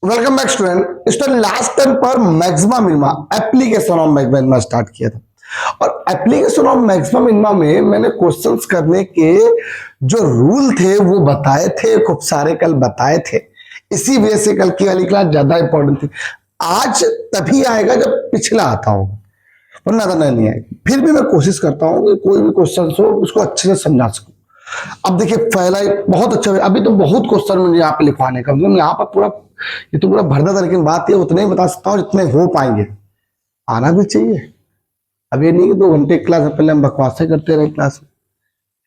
Welcome back student. Student last time पर maxima minima application of maxima minima start किया था और application of maxima minima में मैंने क्वेश्चंस करने के जो रूल थे वो बताए थे, खूब सारे कल बताए थे। इसी वजह से कल की वाली क्लास ज्यादा इंपॉर्टेंट थी। आज तभी आएगा जब पिछला आता होगा, वरना तो नहीं आएगा। फिर भी मैं कोशिश करता हूँ कि कोई भी क्वेश्चन हो उसको अच्छे से समझा सकूं। अब देखिए पहला बहुत अच्छा, अभी तो बहुत क्वेश्चन मुझे यहाँ पे लिखवाने का, यहाँ पर पूरा ये तो पूरा भरना था, लेकिन बात ये उतने ही बता सकता हूँ जितने हो पाएंगे। आना भी चाहिए। अब ये नहीं कि 2 घंटे क्लास है, पहले हम बकवासें करते रहे क्लास में,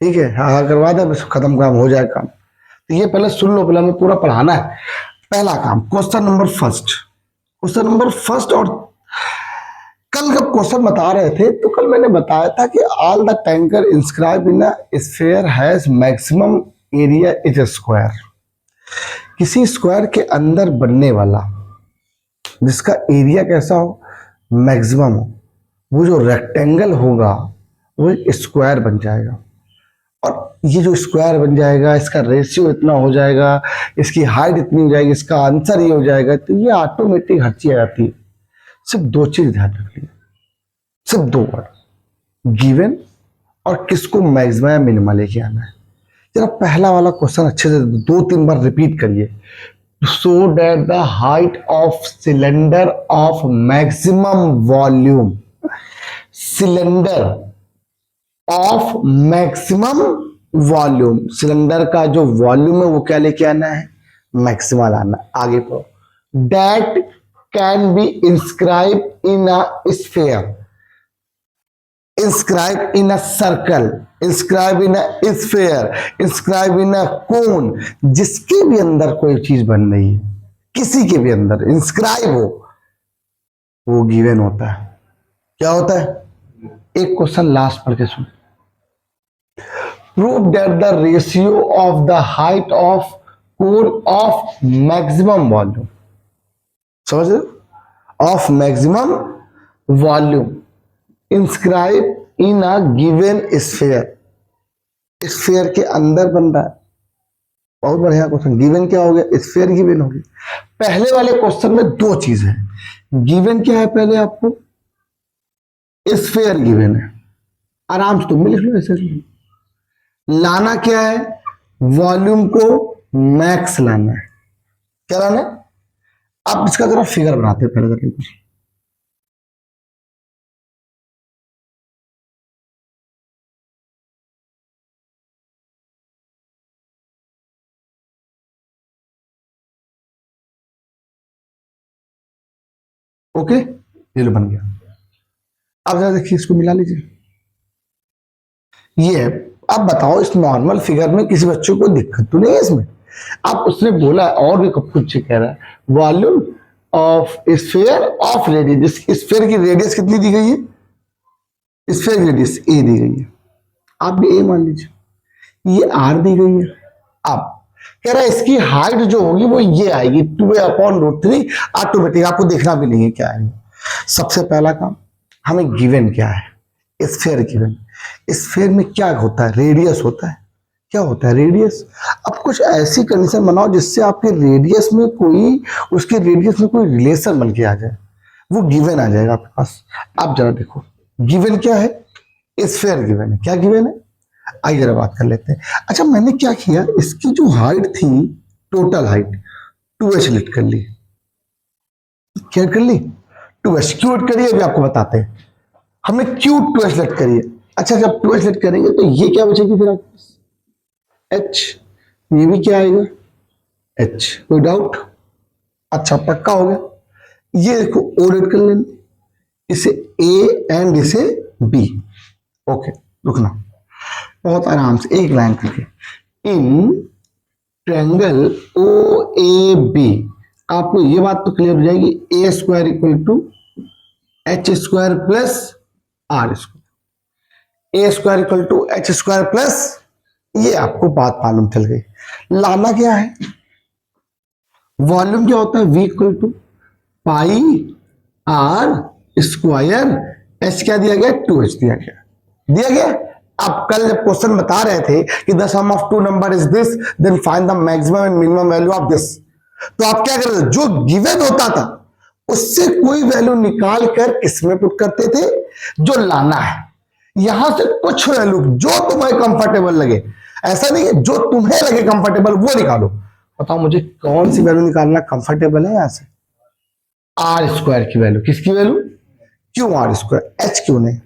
ठीक है, हाँ करवा दे बस, खत्म काम हो जाए काम। तो ये पहले सुन लो, पहले हमें पूरा पढ़ाना है। पहला काम क्वेश्चन नंबर फर्स्ट। और कल जब क्वेश्चन बता रहे थे तो कल मैंने बताया था कि all the tanker inscribe in a sphere has maximum area is square. किसी स्क्वायर के अंदर बनने वाला जिसका एरिया कैसा हो, मैक्सिमम हो, वो जो रेक्टेंगल होगा वो एक स्क्वायर बन जाएगा। और ये जो स्क्वायर बन जाएगा इसका रेशियो इतना हो जाएगा, इसकी हाइट इतनी हो जाएगी, इसका आंसर ये हो जाएगा। तो ये ऑटोमेटिक हर चीज आ जाती है। सिर्फ 2 चीज ध्यान रखिए, सिर्फ 2 वर्ड, गिवन और किसको मैक्सिमा या मिनिमा लेके आना है। जरा पहला वाला क्वेश्चन अच्छे से 2-3 बार रिपीट करिए। so that the height of cylinder of maximum volume, cylinder of maximum volume, cylinder का जो वॉल्यूम है वो क्या लेके आना है, मैक्सिमा लाना। आगे पढ़ो, that can be inscribe in a sphere, inscribe in a circle, inscribe in a sphere, inscribe in a cone, जिसके भी अंदर कोई चीज बन रही है, किसी के भी अंदर इंस्क्राइब हो, वो गिवन होता है। क्या होता है? एक क्वेश्चन लास्ट पढ़ के सुन। Prove that the ratio of the height of cone of maximum volume, समझ रहे, of maximum volume inscribe in a given sphere, sphere के अंदर बन रहा है। बहुत बढ़िया क्वेश्चन। गिवन क्या हो गया, स्फीयर गिवन होगी। पहले वाले क्वेश्चन में 2 चीज है, गिवन क्या है, पहले आपको स्फीयर गिवन है, आराम से तुम भी लिख लो ऐसे। लाना क्या है, वॉल्यूम को मैक्स लाना है। क्या लाना है? अब इसका जरा फिगर बनाते हैं पहले तक। ओके, ये लो बन गया। अब जरा देखिए, इसको मिला लीजिए। ये अब बताओ, इस नॉर्मल फिगर में किसी बच्चों को दिक्कत तो नहीं है इसमें? अब उसने बोला और भी कुछ कह रहा है, volume of sphere of radius, sphere की रेडियस कितनी दी गई है, स्फीयर की रेडियस ए दी गई है, आप भी ए मान लीजिए, ये आर दी गई है। अब कह रहा है इसकी हाइट जो होगी वो ये आएगी 2a/√3, ऑटोमेटिक, आपको देखना भी नहीं है क्या है। सबसे पहला काम, हमें गिवन क्या है, स्फीयर गिवन। स्फीयर में क्या होता है, रेडियस होता है। क्या होता है, रेडियस। अब कुछ ऐसी कंडीशन बनाओ जिससे आपके रेडियस में कोई, उसके रेडियस में कोई रिलेशन बन के आ जाए, वो गिवन आ जाएगा आपके पास। अब जरा देखो, गिवन क्या है, स्फीयर गिवन है। क्या गिवन है, आइए जरा बात कर लेते हैं। अच्छा, मैंने क्या किया, इसकी जो हाइट थी, टोटल हाइट 2h लिट कर ली। क्या कर ली, 2h क्यों लिट करिए, अभी आपको बताते हैं हमने क्यों 2h लिट करिए। अच्छा, जब 2h लिट करेंगे तो ये क्या बचेगी फिर आपके पास, h, ये भी क्या आएगा, h, कोई डाउट? अच्छा, पक्का हो गया। ये देखो o लिट कर लेना, इसे a एंड इसे b। ओके, रुकना, बहुत आराम से एक लाइन करके, इन ट्रायंगल ओ ए बी, आपको ये बात तो क्लियर हो जाएगी, a square equal to H square plus r square, a square equal to H square plus, ये आपको बात मालूम चल गई। लाना क्या है, वॉल्यूम क्या होता है, V equal to pi r square, H क्या दिया गया, 2h दिया गया। अब कल जब क्वेश्चन बता रहे थे कि the sum of 2 number is this, then find the maximum and minimum value of this, तो आप क्या करते थे, जो गिवन होता था उससे कोई वैल्यू निकाल कर किसमें पुट करते थे, जो लाना है, यहां से कुछ वैल्यू जो तुम्हें कंफर्टेबल लगे, ऐसा नहीं है जो तुम्हें लगे कंफर्टेबल वो निकालो। बताओ मुझे कौन सी वैल्यू निकालना कंफर्टेबल है, यहां से आर स्क्वायर की वैल्यू, किसकी वैल्यू, क्यों आर स्क्वायर, एच क्यों नहीं।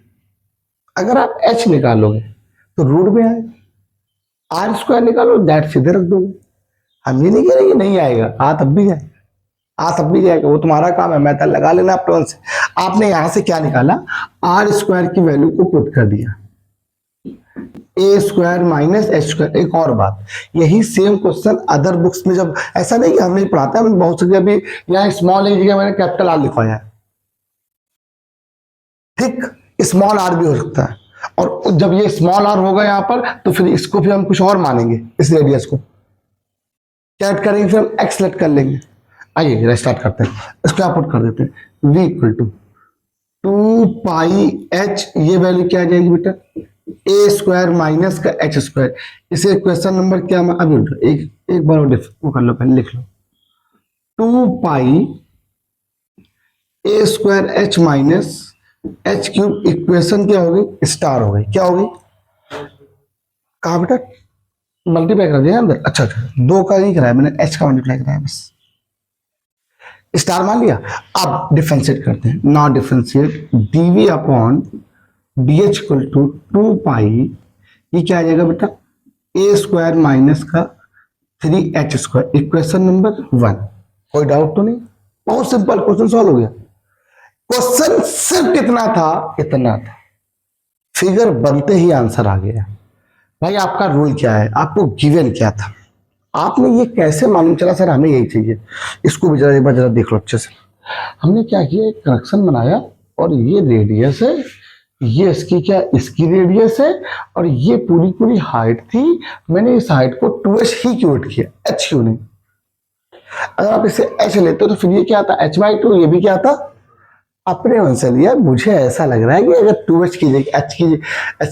अगर आप एच निकालोगे तो रूट में आएगा, आर स्क्वायर निकालो दैट सीधे रख दोगे। हम ये नहीं कह रहे कि नहीं आएगा, आ तब भी जाएगा, आ तब भी जाएगा, वो तुम्हारा काम है, मेथड लगा लेना अपने मन से। आपने यहां से क्या निकाला, आर स्क्वायर की वैल्यू को पुट कर दिया, ए स्क्वायर माइनस एच स्क्वायर। एक और बात, यही सेम क्वेश्चन अदर बुक्स में, जब ऐसा नहीं कि हम नहीं पढ़ाते, हम बहुत सी जगह भी यहाँ स्मॉल ए जगह मैंने कैपिटल आर लिखवाया है, ठीक, स्मॉल आर भी हो सकता है, और जब ये स्मॉल आर होगा यहाँ पर तो फिर इसको फिर हम कुछ और मानेंगे, इस रेडियस को क्या करेंगे, फिर हम एक्स लेट कर लेंगे। आइए स्टार्ट करते हैं, इसको आप पुट कर देते हैं, v इक्वल टू 2πh, ये वैल्यू क्या आ जाएगी बेटा, ए स्क्वायर माइनस का एच स्क्वायर। इसे क्वेश्चन नंबर क्या, अभी एक बार वो कर लो, पहले लिख लो, 2π a square h minus h cube, equation क्या होगी, स्टार हो गई, क्या होगी, कहा बेटा, मल्टीप्लाई कर दिया अंदर, अच्छा अच्छा, दो का नहीं कराया मैंने, एच का मल्टीप्लाई कराया बस, स्टार मान लिया। अब डिफरेंशिएट करते हैं, not differentiate, dv upon d h equal to 2π, ये क्या आ जाएगा बेटा, ए स्क्वायर माइनस का 3h स्क्वायर, इक्वेशन नंबर 1। कोई डाउट तो नहीं, बहुत सिंपल क्वेश्चन सॉल्व हो गया। क्वेश्चन सिर्फ इतना था, फिगर बनते ही आंसर आ गया। भाई आपका रूल क्या है, आपको गिवन क्या था, आपने ये कैसे मालूम चला, सर हमें यही चाहिए, इसको भी जरा एक बार जरा देख लो अच्छे से। हमने क्या किया, एक कनेक्शन बनाया, और ये रेडियस है, ये इसकी क्या, इसकी रेडियस है, और ये पूरी पूरी हाइट थी, मैंने इस हाइट को 2h ही क्यूट किया, h क्यों नहीं। अगर आप इसे h लेते तो फिर ये क्या था, h/2, ये भी क्या था, अपने मन से लिया। मुझे ऐसा लग रहा है कि अगर 2h की जगह h की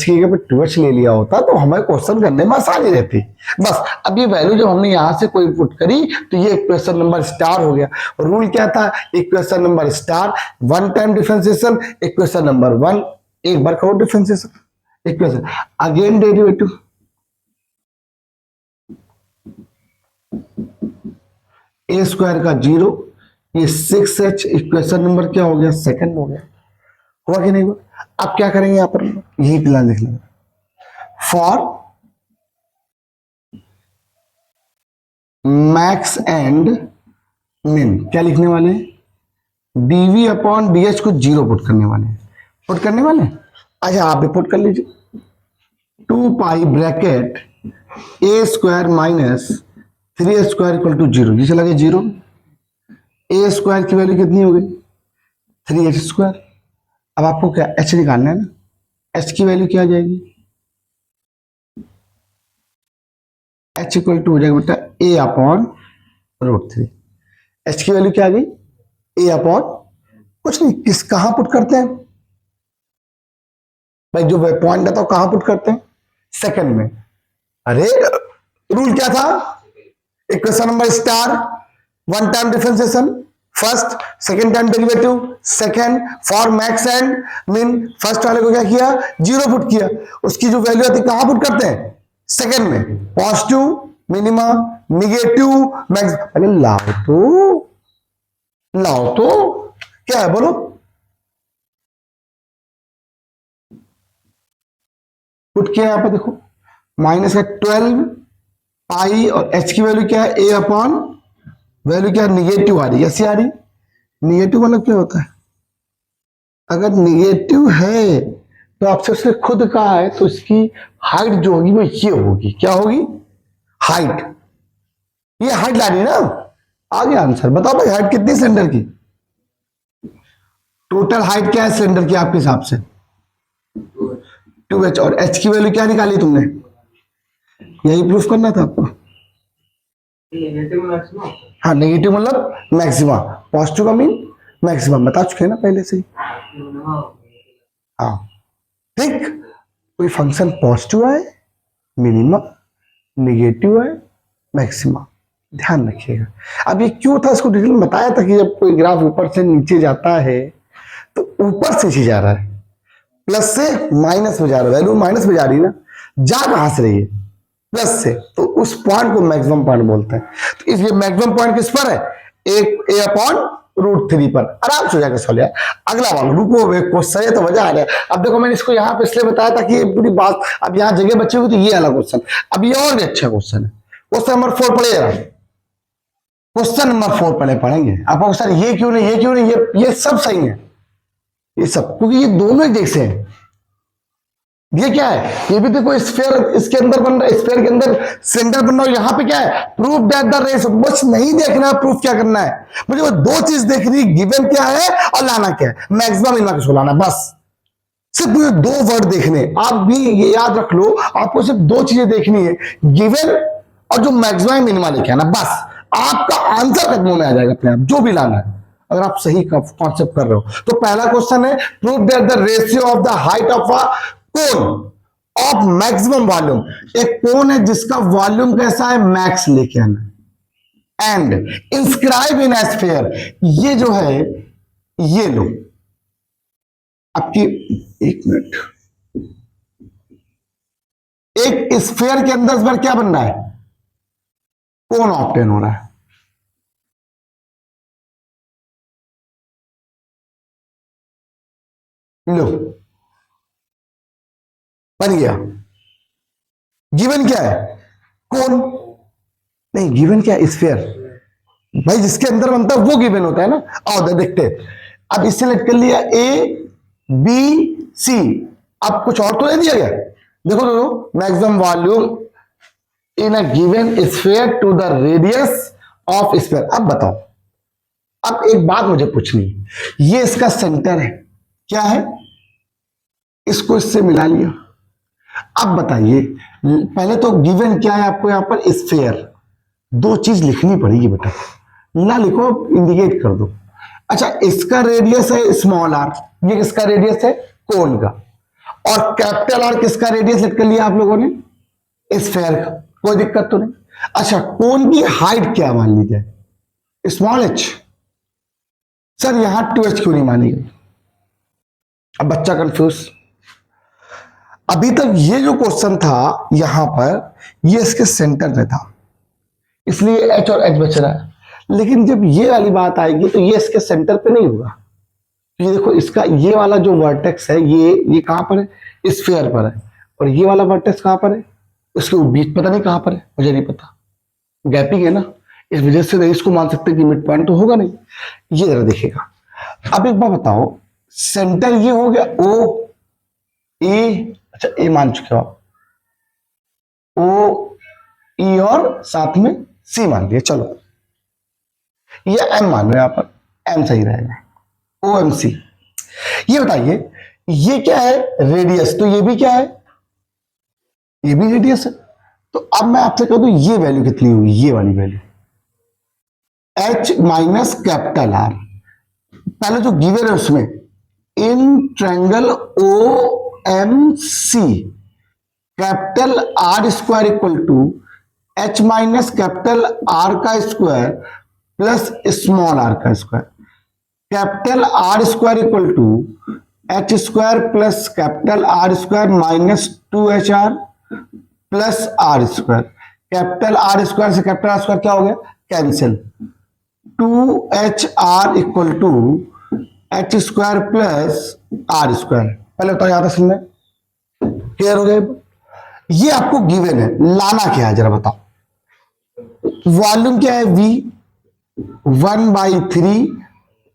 जगह पर 2h ले लिया होता तो हमें क्वेश्चन करने में आसानी रहती। बस अब ये वैल्यू जब हमने यहां से कोई पुट करी तो ये इक्वेशन नंबर स्टार हो गया। रूल क्या था, equation number star, one time differentiation, equation number 1 एक बार करो डिफरेंशिएशन, इक्वेशन अगेन डेरिवेटिव, ए स्क्वायर का 0, ये 6h, इक्वेशन नंबर क्या हो गया, सेकंड हो गया, हुआ कि नहीं हुआ। अब क्या करेंगे, यहां पर यही प्लान लिख लेंगे, फॉर मैक्स एंड मिन, क्या लिखने वाले हैं, डीवी अपॉन डी एच को 0 पुट करने वाले हैं, पुट करने वाले हैं। अच्छा आप भी पुट कर लीजिए, 2π bracket a square minus 3h square equal to 0, ये चला गया 0, ए स्क्वायर की वैल्यू कितनी हो गई, 3h स्क्वायर। अब आपको क्या h निकालना है ना, h की वैल्यू क्या आ जाएगी, h इक्वल टू हो जाएगा बेटा a अपॉन √3। h की वैल्यू क्या आ गई, a अपॉन कुछ नहीं, किस कहां पुट करते हैं भाई, जो पॉइंट है तो कहां पुट करते हैं, सेकंड में। अरे रूल क्या था, equation number star, one time differentiation first, second time derivative second, for max and मिन, फर्स्ट वाले को क्या किया, 0 पुट किया, उसकी जो वैल्यू आती है कहां पुट करते हैं, सेकंड में, पॉजिटिव मिनिमा निगेटिव मैक्स। अरे लाओ तो क्या है बोलो, पुट किया यहां पर देखो, माइनस का 12π, और h की वैल्यू क्या है, a अपॉन वैल्यू क्या है, निगेटिव आ रही है, ऐसी आ रही, निगेटिव मतलब क्या होता है, अगर निगेटिव है तो आपसे उसने खुद कहा है तो इसकी हाइट जो होगी वो ये होगी, क्या होगी, हाइट, ये हाइट ला रही है ना। आ गया आंसर, बताओ भाई हाइट कितनी सिलेंडर की, टोटल हाइट क्या है सिलेंडर की आपके हिसाब से, 2h, और h की वैल्यू क्या निकाली तुमने, यही प्रूफ करना था आपको। हाँ नेगेटिव मतलब मैक्सिमा, पॉजिटिव का मीन मैक्सिमम, बता चुके हैं ना पहले से ही। हाँ ठीक, कोई फंक्शन पॉजिटिव है, मिनिमम, नेगेटिव है, मैक्सिमा, ध्यान रखिएगा। अब ये क्यों था, इसको डिटेल में बताया था कि जब कोई ग्राफ ऊपर से नीचे जाता है तो ऊपर से नीचे जा रहा है, प्लस से माइनस में जा रहा है, वैल्यू माइनस में जा रही है ना, जा कहां से रही है, प्लस से, तो उस पॉइंट को मैक्सिमम पॉइंट बोलते हैं। तो इसलिए मैक्सिमम पॉइंट किस पर है, एक ए अपॉन √3 पर। आराम से जाकर सॉल्व यार। अगला वाला रुको, क्वेश्चन है तो मजा आ रहा है। अब देखो मैंने इसको यहाँ पे इसलिए बताया था कि ये पूरी बात अब यहाँ जगह बची हुई, तो ये वाला क्वेश्चन अब ये और भी अच्छा क्वेश्चन है। क्वेश्चन नंबर 4 पढ़िएगा, क्वेश्चन नंबर 4 पहले पढ़ेंगे। आप सर ये क्यों नहीं, ये क्यों नहीं, ये सब सही है, ये सब, क्योंकि ये दोनों ही जैसे हैं। ये क्या है, ये भी देखो स्फीयर इसके अंदर बन रहा है, स्फीयर के अंदर सेंटर बन रहा है। यहाँ पे क्या है, प्रूफ दैट द रेस, बस नहीं देखना है प्रूफ क्या करना है, मुझे वो दो चीज देखनी, गिवन क्या है और लाना क्या है, मैक्सिमम मिनिमम किसको लाना है, बस सिर्फ ये दो वर्ड देखने। आप भी ये याद रख लो, आपको सिर्फ दो चीजें देखनी है, गिवन और जो मैक्सिमम मिनिमम लेके आना, बस आपका आंसर कदमों में आ जाएगा अपने आप, जो भी लाना है, अगर आप सही कॉन्सेप्ट कर रहे हो। तो पहला क्वेश्चन है, prove that the ratio of the height of a cone of maximum volume, एक कोन है जिसका वॉल्यूम कैसा है, मैक्स लेके आना, and inscribe in A sphere, ये जो है ये लो आपकी, एक मिनट, एक स्फीयर के अंदर इस बार क्या बन रहा है, कोन ऑब्टेन हो रहा है। लो बन गया। गिवन क्या है, कोन, नहीं गिवन क्या है, स्फीयर, भाई जिसके अंदर बनता है वो गिवन होता है ना। आओ देखते हैं। अब इससे सेलेक्ट कर लिया ए बी सी, अब कुछ और तो नहीं दिया गया, देखो देखो, maximum volume in a given sphere to the radius of sphere. अब बताओ, अब एक बात मुझे पूछनी है, ये इसका सेंटर है, क्या है, इसको इससे मिला लिया। अब बताइए, पहले तो गिवन क्या है आपको यहां पर, स्फीयर, दो चीज लिखनी पड़ेगी बेटा, ना लिखो इंडिकेट कर दो। अच्छा, इसका रेडियस है स्मॉल आर, ये किसका रेडियस है, कोन का, और कैपिटल आर किसका रेडियस लिख कर लिया आप लोगों ने, स्फीयर का, कोई दिक्कत तो नहीं। अच्छा, कोन की हाइट क्या मान ली जाए, स्मॉल एच, सर यहां 2h क्यों नहीं मानी गई, अब बच्चा कंफ्यूज। अभी तक ये जो क्वेश्चन था यहां पर, ये इसके सेंटर में था, इसलिए h और h बच रहा है, लेकिन जब ये वाली बात आएगी तो ये इसके सेंटर पे नहीं होगा। ये देखो, इसका ये वाला जो वर्टेक्स है, ये कहां पर है, स्फीयर पर है, और ये वाला वर्टेक्स कहां पर है, उसके बीच पता नहीं कहां पर है, मुझे नहीं पता, गैपिंग है ना, इस वजह से इसको मान सकते कि मिड पॉइंट तो होगा नहीं। ये जरा देखिएगा। अब एक बार बताओ, सेंटर ये हो गया ओ ए, अच्छा ए मान चुके हो आप, ओ ई और साथ में सी मान लिया, चलो ये एम मान लो, यहां पर एम सही रहेगा, ओ एम सी। ये बताइए, ये क्या है, रेडियस, तो ये भी क्या है, ये भी रेडियस है। तो अब मैं आपसे कह दूं ये वैल्यू कितनी होगी, ये वाली value H minus capital R, पहले जो गिवन है उसमें, in triangle O M C, capital R square equal to H minus capital R का स्क्वायर प्लस स्मॉल आर का square, capital R square equal to H square plus capital R square minus 2HR plus r square, capital R square से capital R square क्या हो गया, cancel, 2HR equal to H square plus r square. पहले तो याद है, समझ में क्लियर हो गया। ये आपको गिवन है, लाना क्या है जरा बताओ। वॉल्यूम क्या है, V, 1/3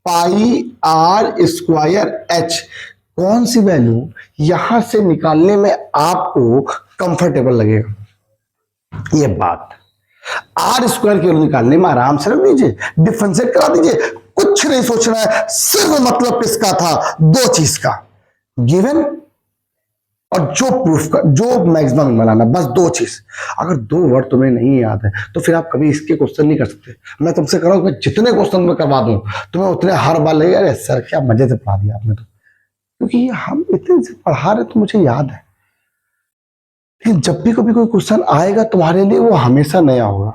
pi r square H, कौन सी वैल्यू यहां से निकालने में आपको कंफर्टेबल लगेगा, ये बात। आर स्क्वायर की वैल्यू निकालने में आराम से रख दीजिए, डिफरेंशिएट करा दीजिए, कुछ नहीं सोचना है, सिर्फ मतलब किसका था, दो चीज का, गिवन और जो प्रूफ का, जो मैक्सिमम बनाना, बस दो चीज। अगर दो वर्ड तुम्हें नहीं याद है तो फिर आप कभी इसके क्वेश्चन नहीं कर सकते। मैं तुमसे कह रहा हूं, मैं जितने क्वेश्चन में करवा दूं तुम्हें उतने हर बार लगेगा, अरे सर क्या मजे से पढ़ा दिया आपने तो, क्योंकि हम इतने से पढ़ा रहे तो मुझे याद है। लेकिन जब भी कभी कोई क्वेश्चन आएगा तुम्हारे लिए, वो हमेशा नया होगा।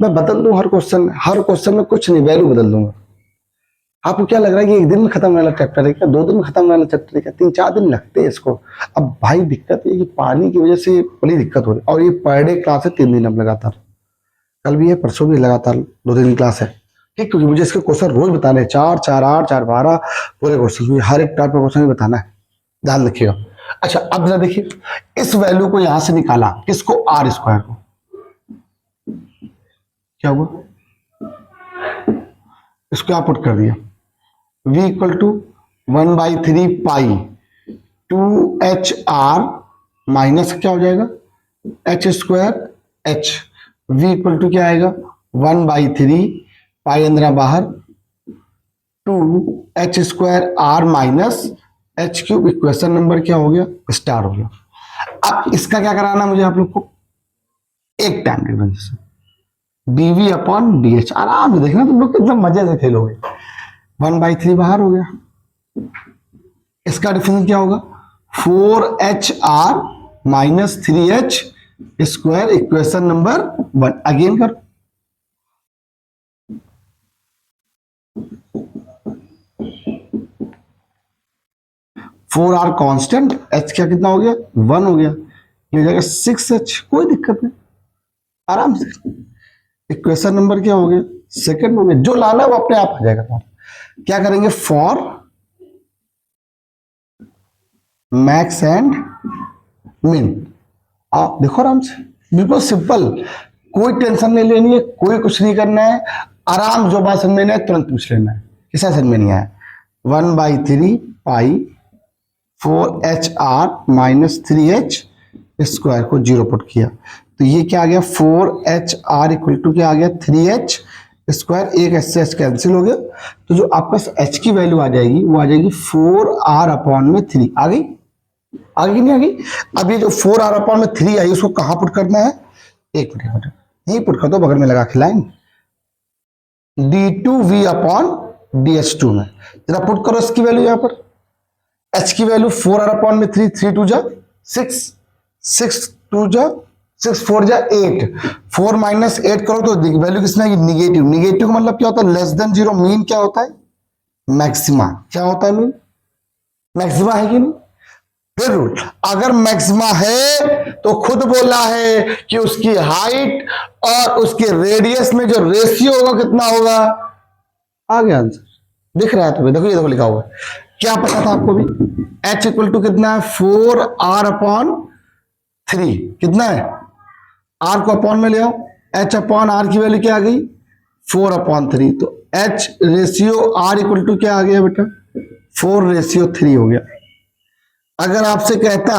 मैं बदल दूं हर क्वेश्चन में कुछ नहीं, वैल्यू बदल दूंगा। आपको क्या लग रहा है कि एक दिन में खत्म होने वाला चैप्टर है क्या, 2 दिन में खत्म होने वाला चैप्टर है क्या, 3-4 दिन लगते हैं इसको। अब भाई दिक्कत ये कि पानी की वजह से बड़ी दिक्कत हो रही है, और ये पर डे क्लास है 3 दिन अब लगातार, कल भी है परसों भी लगातार 2-3 क्लास है, ठीक। क्योंकि मुझे इसके क्वेश्चन रोज बताने हैं, 4, 4, 8, 4, 12 पूरे क्वेश्चन, हर एक टाइप का क्वेश्चन बताना है, ध्यान रखिएगा। अच्छा अब जरा देखिए, इस वैल्यू को यहां से निकाला, किसको, आर स्क्वायर को, क्या हुआ, इसको क्या पुट कर दिया, v equal to 1/3 pi 2HR minus क्या हो जाएगा h square h, v equal to क्या आएगा 1/3 पाई अंदर बाहर 2h square r minus h cube. Equation number क्या हो गया, स्टार हो गया। अब इसका क्या कराना मुझे आप लोग को, एक time difference dv upon dh, आराम से देखना तुम लोग कितना मजे से खेलोगे। 1/3 बाहर हो गया, इसका डिफरेंस क्या होगा 4HR minus 3h square. Equation number 1 again कर, फोर आर कॉन्स्टेंट, h क्या कितना हो गया 1 हो गया, ये हो जाएगा 6h, कोई दिक्कत नहीं, आराम से। इक्वेशन नंबर क्या हो गया सेकंड हो गया, जो लाना है वो अपने आप आ जाएगा। क्या करेंगे, फॉर मैक्स एंड मिन, आप देखो आराम से, बिल्कुल सिंपल, कोई टेंशन नहीं लेनी है, कोई कुछ नहीं करना है, आराम जो बात समझ में आए तुरंत पूछ लेना है, किसा समझ में नहीं आया। 1/3 पाई 4HR माइनस 3h स्क्वायर को 0 पुट किया, तो ये क्या आ गया 4HR इक्वल टू क्या आ गया 3h स्क्वायर, एक h से h कैंसिल हो गया, तो जो आपका h की वैल्यू आ जाएगी वो आ जाएगी 4r अपॉन में 3। आ गई, आगे नहीं आ गई। अब ये जो 4r अपॉन में 3 आई उसको कहां पुट करना है, एक मिनट यही पुट कर दो, बगल में लगा के लाइन d2v अपॉन dh2 में, जरा पुट करो इसकी वैल्यू यहां पर, h की वैल्यू 4r अपॉन में 3, 3 2 जा 6, 6 2 जा 6 4 जा 8, 4 माइनस 8 करो तो वैल्यू किसमें आएगी निगेटिव। निगेटिव का मतलब क्या होता है, लेस देन 0। मीन क्या होता है, मैक्सिमा। क्या होता है मीन, मैक्सिमा है कि नहीं। फिर रूल, अगर मैक्सिमा है तो खुद बोला है कि उसकी हाइट और उसके रेडियस में जो रेशियो होगा कितना होगा, आ गया आंसर, दिख रहा है तुम्हें, देखो ये देखो लिखा हुआ है, क्या पता था आपको भी, h इक्वल टू कितना है 4r अपॉन 3, कितना है r को अपॉन में ले आओ, h अपॉन r की वैल्यू क्या आ गई 4 अपॉन 3, तो h ratio r equal to क्या आ गया बेटा 4:3 हो गया। अगर आपसे कहता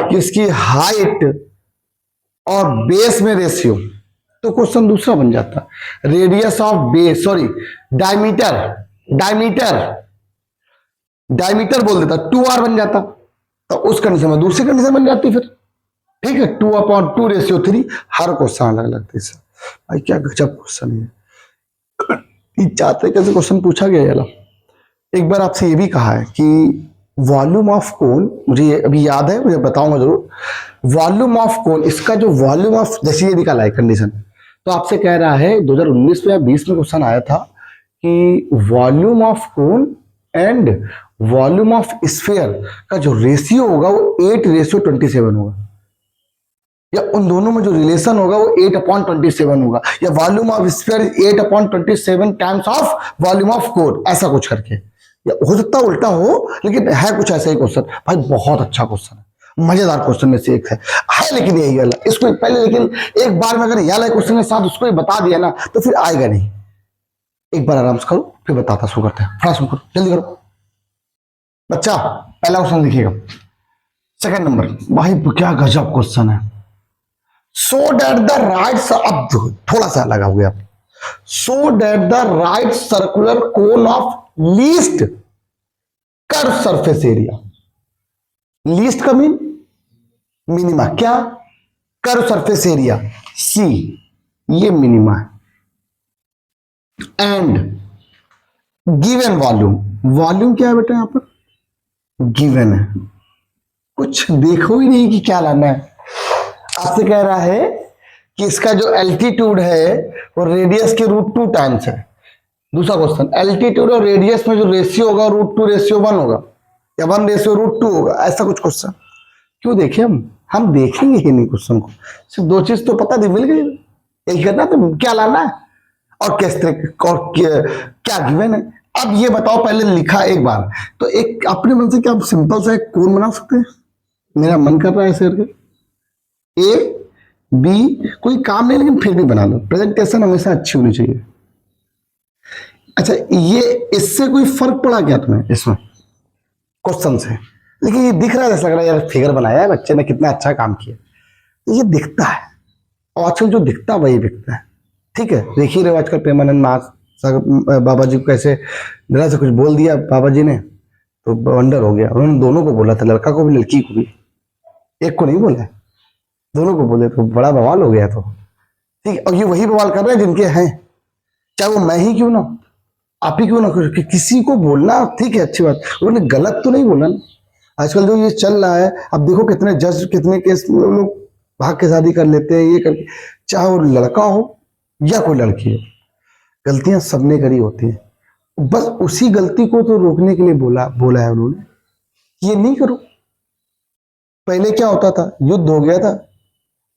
कि इसकी हाइट और बेस में रेशियो, तो क्वेश्चन दूसरा बन जाता, radius of base, sorry diameter, diameter बोल देता 2r बन जाता, तो उस कंडीशन में दूसरी कंडीशन बन जाती फिर, ठीक है 2/2:3। हर क्वेश्चन अलग अलग थे सर, भाई क्या गजब क्वेश्चन है, चाहते कैसे क्वेश्चन पूछा गया यार। एक बार आपसे ये भी कहा है कि वॉल्यूम ऑफ कोन, मुझे ये अभी याद है, मुझे बताऊंगा जरूर, वॉल्यूम ऑफ कोन, इसका जो वॉल्यूम ऑफ, जैसे ये निकाला है कंडीशन, तो आपसे कह रहा है 2019 में या 20 में क्वेश्चन आया था कि volume of cone and volume of sphere का जो रेशियो होगा वो 8:27 होगा, या उन दोनों में जो रिलेशन होगा वो 8/27 होगा, या volume of sphere 8/27 times of volume of cone, ऐसा कुछ करके, या हो सकता उल्टा हो, लेकिन है कुछ ऐसा ही क्वेश्चन। भाई बहुत अच्छा क्वेश्चन है, मजेदार क्वेश्चन में से एक है लेकिन यही वाला, इसको पहले, लेकिन एक बार में अगर यह वाला क्वेश्चन के साथ उसको ही बता दिया ना तो फिर आएगा नहीं। एक बार आराम से करो फिर बताता, शुरू करते हैं, थोड़ा शुरू करो, जल्दी करो बच्चा। पहला क्वेश्चन लिखिएगा, सेकंड नंबर, भाई क्या गजब क्वेश्चन है। सो डेट द राइट, अब थोड़ा सा लगा हुआ, so that the right circular cone of least curve surface area, least का मीन मिनिमा, क्या कर्व सरफेस एरिया सी, ये मिनिमा है, एंड गिवन वॉल्यूम, वॉल्यूम क्या है बेटा यहां पर गिवन है, कुछ देखो ही नहीं कि क्या लाना है। आपसे कह रहा है कि इसका जो एल्टीट्यूड है वो रेडियस के √2 टाइम्स है। दूसरा क्वेश्चन, एल्टीट्यूड और रेडियस में जो रेशियो होगा √2:1 होगा या 1:√2 होगा, ऐसा कुछ क्वेश्चन क्यों देखे हम देखेंगे ही नहीं क्वेश्चन को। सिर्फ दो चीज तो पता थी, मिल गई, यही करना तो क्या लाना है और किस तरह और क्या गिवन है। अब ये बताओ, पहले लिखा एक बार तो एक अपने मन से क्या सिंपल सा एक कोण बना सकते हैं? मेरा मन कर रहा है ऐसे करके ए बी, कोई काम नहीं लेकिन फिर भी बना लो, प्रेजेंटेशन हमेशा अच्छी होनी चाहिए। अच्छा, ये इससे कोई फर्क पड़ा क्या तुम्हें इसमें क्वेश्चन से? लेकिन ये दिख रहा है, ऐसा लग रहा है यार फिगर बनाया है बच्चे ने, कितना अच्छा काम किया, ये दिखता है और आजकल जो दिखता है वही बिकता है। ठीक है, देख ही रहे हो आजकल प्रेमानंद बाबा जी को कैसे जरा से कुछ बोल दिया बाबा जी ने तो वंडर हो गया। उन्होंने दोनों को बोला था, लड़का को भी लड़की को भी, एक को नहीं बोला, दोनों को बोले तो बड़ा बवाल हो गया। तो ठीक है, और ये वही बवाल कर रहे हैं जिनके हैं, चाहे वो मैं ही क्यों ना, आप ही क्यों ना, किसी को बोलना ठीक है अच्छी बात, उन्होंने गलत तो नहीं बोला ना। आजकल जो ये चल रहा है, अब देखो कितने जज, कितने केस लोग भाग के शादी कर लेते हैं ये करके, चाहे वो लड़का हो या कोई लड़की हो, गलतियां सबने करी होती हैं। बस उसी गलती को तो रोकने के लिए बोला है उन्होंने, ये नहीं करो। पहले क्या होता था, युद्ध हो गया था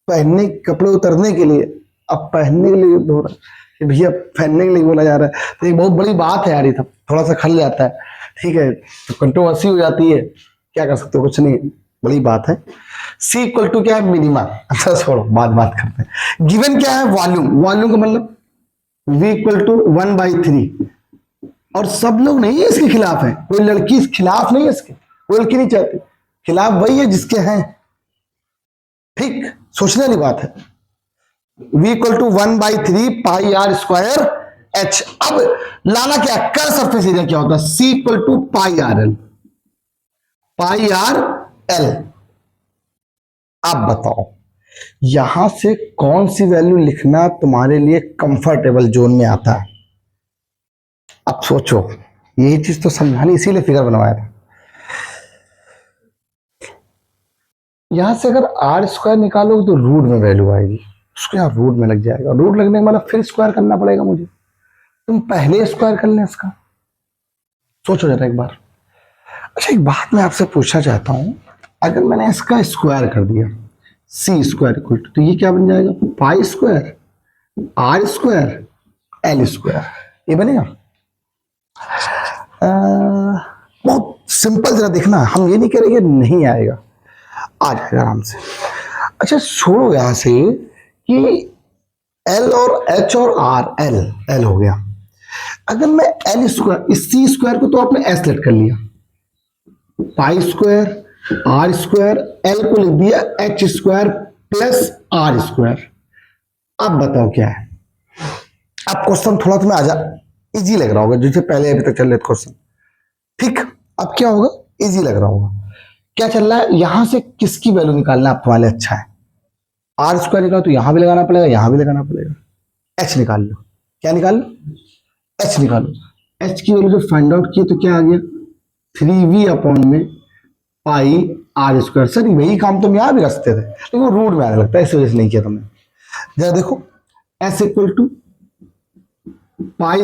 पहनने कपड़े उतरने के लिए, अब पहनने के लिए युद्ध हो रहा है कि भैया पहनने के लिए बोला जा रहा है। तो एक बहुत बड़ी बात है यार, ये थोड़ा सा खल जाता है, ठीक है, तो कंट्रोवर्सी हो जाती है, क्या कर सकते हो, कुछ नहीं, बड़ी बात है। C इक्वल टू क्या है, मिनिमा। अच्छा छोड़ो, बात करते हैं। गिवन क्या है, वॉल्यूम, वॉल्यूम का मतलब V इक्वल टू 1/3, और सब लोग नहीं है इसके खिलाफ है, कोई लड़की इस खिलाफ नहीं है इसके, कोई लड़की नहीं चाहती, खिलाफ वही है जिसके हैं। ठीक, सोचने वाली बात है। V equal to 1/3 πr² H। अब लाना क्या, कर सरफेस एरिया क्या होता है, C equal to πrl, πrl। आप बताओ यहां से कौन सी वैल्यू लिखना तुम्हारे लिए कंफर्टेबल जोन में आता है? अब सोचो, यही चीज तो समझानी, इसीलिए फिगर बनवाया था। यहां से अगर r² निकालोगे तो रूट में वैल्यू आएगी, उसको यहाँ रूट में लग जाएगा, रूट लगने के मतलब फिर स्क्वायर करना पड़ेगा मुझे, तुम पहले स्क्वायर कर लें इसका, सोचो जरा एक बार। अच्छा एक बात मैं आपसे पूछना चाहता हूं, अगर मैंने इसका स्क्वायर कर दिया C² इक्वल टू, तो ये क्या बन जाएगा, π² r² l², ये बनेगा। बहुत सिंपल, जरा देखना, हम ये नहीं करेंगे नहीं आएगा, आ जाएगा आराम से। अच्छा छोड़ो यहां से कि L और H और R, L हो गया। अगर मैं L², इस C² को तो आपने S लेट कर लिया, π² r², L को लिख दिया H² प्लस r²। अब बताओ क्या है, अब क्वेश्चन थोड़ा तुम्हें आजा इजी लग रहा होगा, जैसे पहले अभी तक चल रहे क्वेश्चन, ठीक। अब क्या होगा, इजी लग रहा होगा, क्या चल रहा है, यहां से किसकी वैल्यू निकालना आप तुम्हारे लिए अच्छा है, r² निकालो तो यहां भी लगाना पड़ेगा, यहां भी लगाना पड़ेगा, h निकाल लो, क्या निकाल लो, h निकालो। h की वैल्यू जब फाइंड आउट की तो क्या आ गया, 3v/में πr²। सर वही काम तुम यहां भी रखते थे, लेकिन वो रूट में आने लगता है, इस वजह से नहीं किया तुमने। जरा देखो, s इक्वल टू π²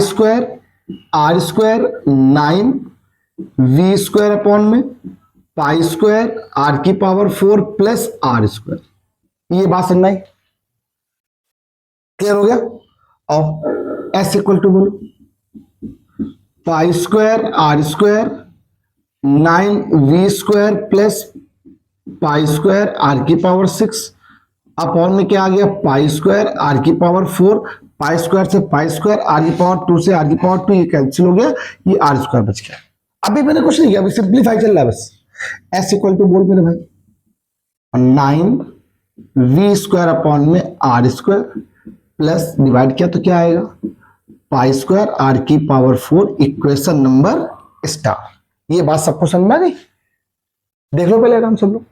r² 9 v²/में π² r⁴ प्लस r²। ये बात समझ में आई, क्लियर हो गया। और s इक्वल टू बोलो, π² r² 9 v² plus π² r⁴ upon में क्या आ गया, π² r⁴, π² से π² r⁴ से r⁴, ये कैंसिल हो गया, ये r² बच गया। अभी मैंने कुछ नहीं किया, अभी सिंप्लीफाई चल रहा है बस। s इक्वल टू बोल मेरे भाई 9 v²/में r² प्लस डिवाइड किया तो क्या आएगा, π² r⁴, इक्वेशन नंबर स्टार। ये बात सबको समझ में आ गई, देख लो पहले आराम सब लोग,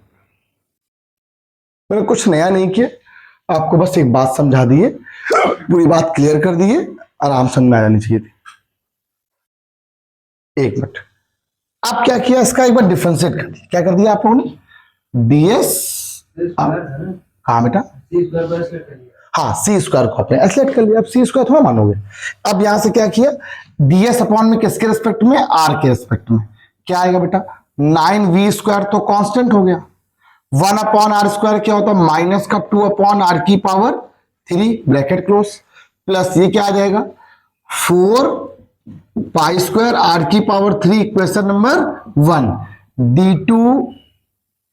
मैंने कुछ नया नहीं किया, आपको बस एक बात समझा दी है, पूरी बात क्लियर कर दी है, आराम समझ में आ जानी चाहिए थी। एक मिनट, आप क्या किया, इसका एक बार डिफरेंशिएट कर दिया, क्या कर दिया आप लोगों ने, ds, कहा बेटा, हाँ सी स्क्वायर को आपने एसलेट कर लिया, अब सी स्क्वायर थोड़ा मानोगे। अब यहां से क्या किया, डीएस अपॉन में किसके रिस्पेक्ट में, आर के रिस्पेक्ट में, क्या आएगा बेटा 9v स्क्वायर तो कांस्टेंट हो गया, 1 अपॉन आर स्क्वायर क्या होता है माइनस का 2 अपॉन आर की पावर 3 ब्रैकेट क्लोज, प्लस ये क्या आ जाएगा 4 पाई स्क्वायर आर की power 3 equation number 1, d2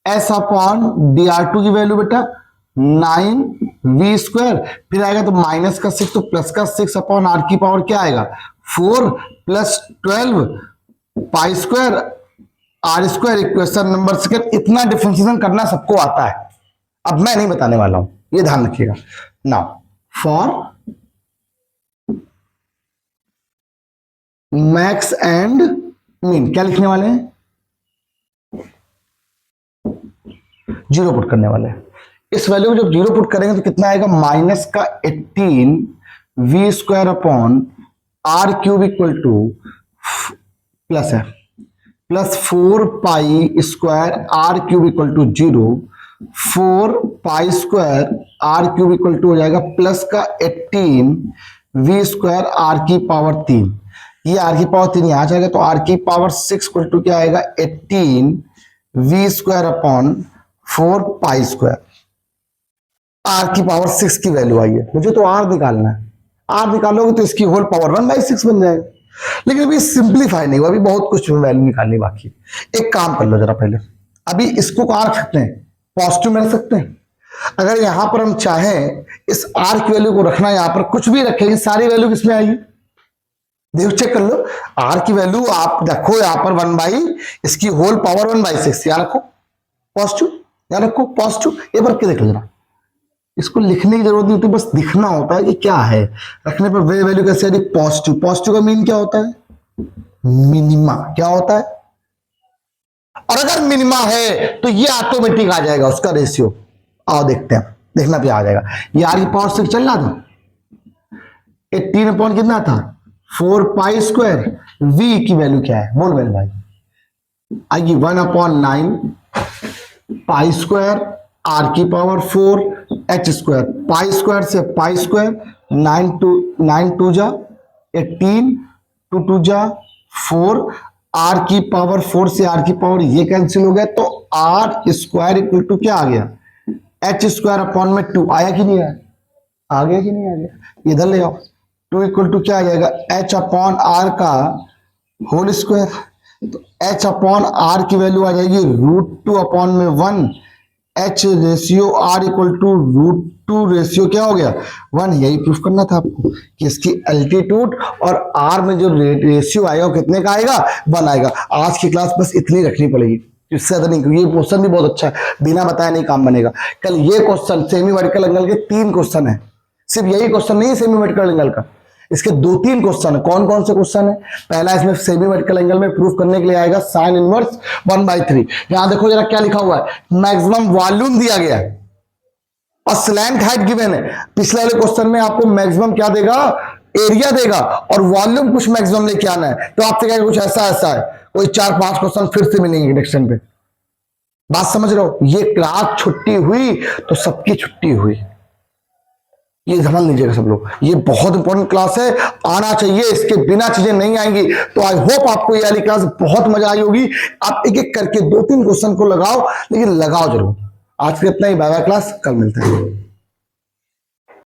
s upon dr2 की वैल्यू बेटा 9v स्क्वायर, फिर आएगा तो माइनस का 6 तो प्लस का 6 अपॉन आर की पावर क्या आएगा 4 plus 12 pi square r square equation number second. इतना डिफरेंशिएशन करना सबको आता है, अब मैं नहीं बताने वाला हूं, ये ध्यान रखिएगा। Now for max and mean क्या लिखने वाले हैं, जीरो पुट करने वाले हैं। इस वैल्यू को जब जीरो पुट करेंगे तो कितना आएगा माइनस का 18 we square upon r cube equal to plus है plus 4 pi square r cube equal to 0, 4 pi square r cube equal to हो जाएगा प्लस का 18 वी स्क्वायर आर की पावर 3, ये आर की पावर 3 यहां जाएगा तो आर की पावर 6 इक्वल टू क्या आएगा 18 we square upon 4 pi square, r की पावर 6 की वैल्यू आई है, मुझे तो आर निकालना है, आर निकालोगे तो इसकी होल पावर 1/6 बन जाएगा। लेकिन अभी सिंप्लीफाई नहीं हुआ, अभी बहुत कुछ वैल्यू निकालनी बाकी। एक काम कर लो जरा पहले, अभी इसको कहां रख सकते हैं, पॉजिटिव में रख सकते हैं। अगर यहां पर हम चाहें इस आर की वैल्यू को रखना, यहां पर कुछ भी रखेंगे सारी वैल्यू किसमें आएगी, देखो चेक कर लो, आर की वैल्यू आप रखो यहां पर 1 इसकी होल पावर 1/6, यहां रखो पॉजिटिव, यहां रखो पॉजिटिव, ये भर के देख लो जरा, इसको लिखने की जरूरत नहीं होती, बस दिखना होता है कि क्या है। रखने पर वे वैल्यू कैसे आ रही, पॉजिटिव, पॉजिटिव का मीन क्या होता है मिनिमा, क्या होता है, और अगर मिनिमा है तो ये ऑटोमेटिक आ जाएगा उसका रेशियो, आओ देखते हैं, देखना भी आ जाएगा। ये आर की पावर 6 चल रहा था, 18 अपॉन कितना था 4 पाई स्क्वायर, वी की वैल्यू क्या है बोल मेरे भाई, आएगी 1/9 पाई स्क्वायर आर की power 4 H square, pi square से पाई स्क्वायर, 9 टू जा 18, 2 जा 4, आर की पावर 4 से आर की पावर ये कैंसिल हो गया, तो आर स्क्वायर इक्वल टू क्या आ गया एच स्क्वायर अपॉन में 2, आया कि नहीं आया, आ गया कि नहीं आ गया, इधर ले आओ, 2 इक्वल टू क्या आ जाएगा एच अपॉन आर का होल स्क्वायर, तो एच अपॉन आर की वैल्यू आ जाएगी √2 अपॉन में 1, h ratio r equal to √2 ratio क्या हो गया 1। यही प्रूफ करना था आपको कि इसकी एल्टीट्यूड और आर में जो रेशियो आएगा वो कितने का आएगा 1 आएगा। आज की क्लास बस इतनी रखनी पड़ेगी, इससे ज्यादा नहीं, क्योंकि ये क्वेश्चन भी बहुत अच्छा है, बिना बताए नहीं काम बनेगा। कल ये क्वेश्चन सेमी वर्टिकल एंगल के 3 क्वेश्चन है, सिर्फ यही क्वेश्चन नहीं है सेमी वर्टिकल एंगल का, इसके 2-3 क्वेश्चन है। कौन कौन से क्वेश्चन है, पहला इसमें सेमी वर्टिकल एंगल में प्रूफ करने के लिए आएगा साइन इनवर्स 1/3। यहां देखो जरा क्या लिखा हुआ है, मैक्सिमम वॉल्यूम दिया गया है और स्लैंट हाइट गिवन है। पिछले वाले क्वेश्चन में आपको मैक्सिमम क्या देगा, एरिया देगा और वॉल्यूम कुछ मैक्सिमम लेके आना है, तो आपसे कहेगा कुछ ऐसा ऐसा है, कोई 4-5 क्वेश्चन फिर से मिलेंगे नेक्स्ट पे। बात समझ रहे हो, ये क्लास छुट्टी हुई तो सबकी छुट्टी हुई, ये समझ लीजिएगा सब लोग, ये बहुत इंपॉर्टेंट क्लास है, आना चाहिए, इसके बिना चीजें नहीं आएंगी। तो आई होप आपको ये वाली क्लास बहुत मजा आई होगी। आप एक एक करके 2-3 क्वेश्चन को लगाओ, लेकिन लगाओ जरूर। आज के इतना ही, बाय बाय क्लास, कल मिलते हैं।